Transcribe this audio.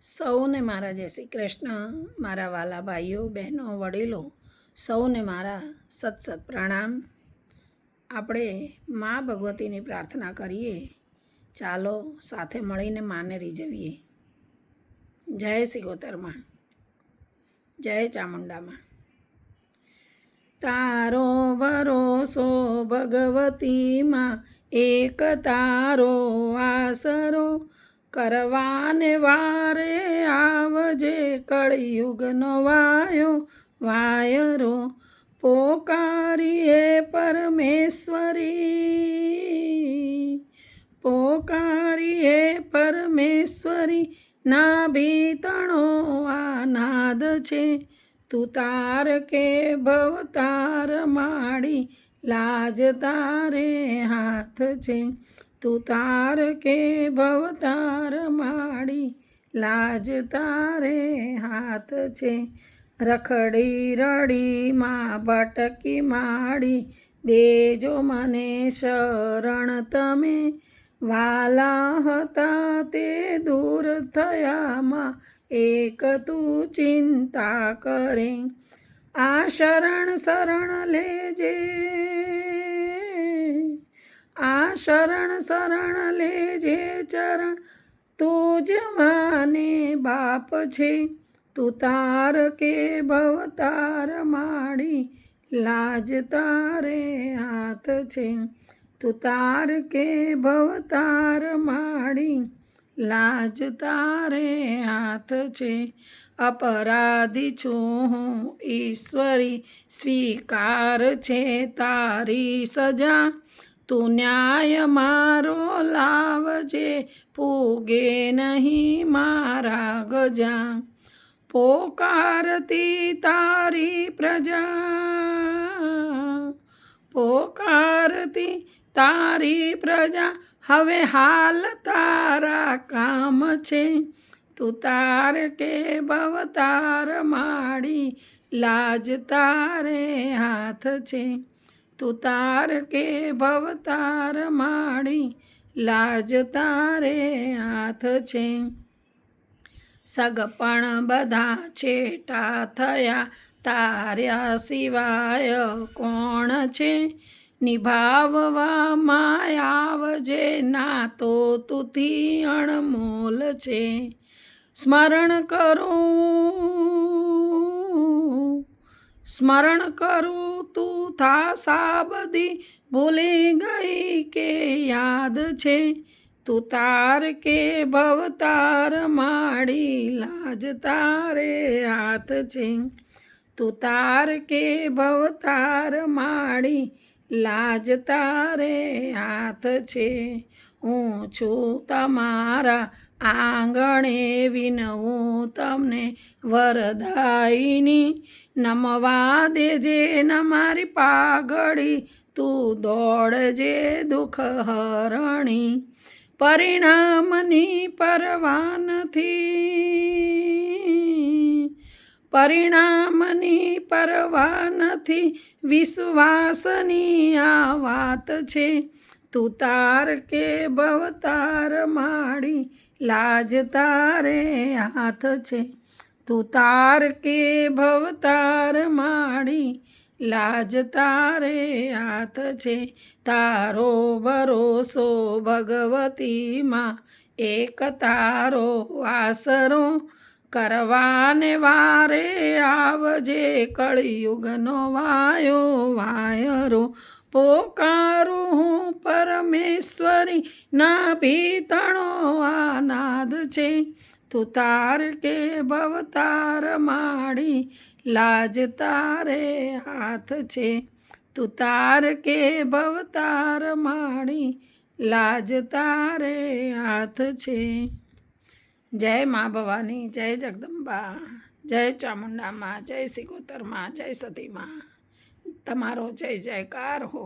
સૌને મારા જય શ્રી કૃષ્ણ. મારા વાલા ભાઈઓ બહેનો વડીલો સૌને મારા સત પ્રણામ. આપણે મા ભગવતીની પ્રાર્થના કરીએ. ચાલો સાથે મળીને માને રીઝવીએ. જય સિગોતરમાં, જય ચામુંડામાં. તારો ભરોસો ભગવતીમાં, એક તારો આસરો, કરવાને વારે આવજે કળિયુગનો વાયરો. પોકારીએ પરમેશ્વરી, ના ભીતણો આનાદ છે. તું તાર કે ભવતાર માડી, લાજ તારે હાથ છે. તું તાર કે ભવતાર માડી, લાજ તારે હાથ છે. રખડી રડીમાં ભટકી માડી, દેજો મને શરણ તમે. વાલા હતા તે દૂર થયામાં, એક તું ચિંતા કરે. આ શરણ લેજે, આ શરણ લેજે ચરણ, તું જ માને બાપ છે. તું તાર કે ભવતાર માડી, લાજ તારે હાથ છે. તું તાર કે ભવતાર માડી, લાજ તારે હાથ છે. અપરાધી છું હું ઈશ્વરી, સ્વીકાર છે તારી સજા. તું ન્યાય મારો લાવજે, પૂગે નહીં મારા ગજા. પોકારતી તારી પ્રજા, હવે હાલ તારા કામ છે. તું તાર કે ભવતાર માડી, લાજ તારે હાથ છે. તું તાર કે ભવતાર માડી, લાજ તારે હાથ છે. સગપણ બધા છેટા થયા, તાર્યા સિવાય કોણ છે. નિભાવવામાં આવજે, ના તો તુથી અણમોલ છે. સ્મરણ કરું તું થાસા બધી, ભૂલી ગઈ કે યાદ છે. તું તાર કે ભવતાર માડી, લાજ તારે હાથ છે. તું તાર કે ભવતાર માડી, લાજ તારે હાથ છે. હું છું તમારા આંગણે વિનવું તમને વરદાયિની. નમવા દેજે મારી પાઘડી, તું દોડજે દુઃખ હરણી. પરિણામની પરવા નથી, વિશ્વાસની આ વાત છે. તું તાર કે ભવતાર માડી, લાજ તારે હાથ છે. તું તાર કે ભવતાર માડી, લાજ તારે હાથ છે. તારો ભરોસો ભગવતીમાં, એક તારો આસરો, કરવાને વારે આવજે કળિયુગનો વાયરો. પોકારું હું પરમેશ્વરી, ના ભીતણો આનાદ છે. તું તાર કે ભવતાર માડી, લાજ તારે હાથ છે. તું તાર કે ભવતાર માડી, લાજ તારે હાથ છે. જય મા ભવાની, જય જગદંબા, જય ચામુંડામાં, જય સિગોતરમાં, જય સતીમાં. તમારો જય જયકાર હો.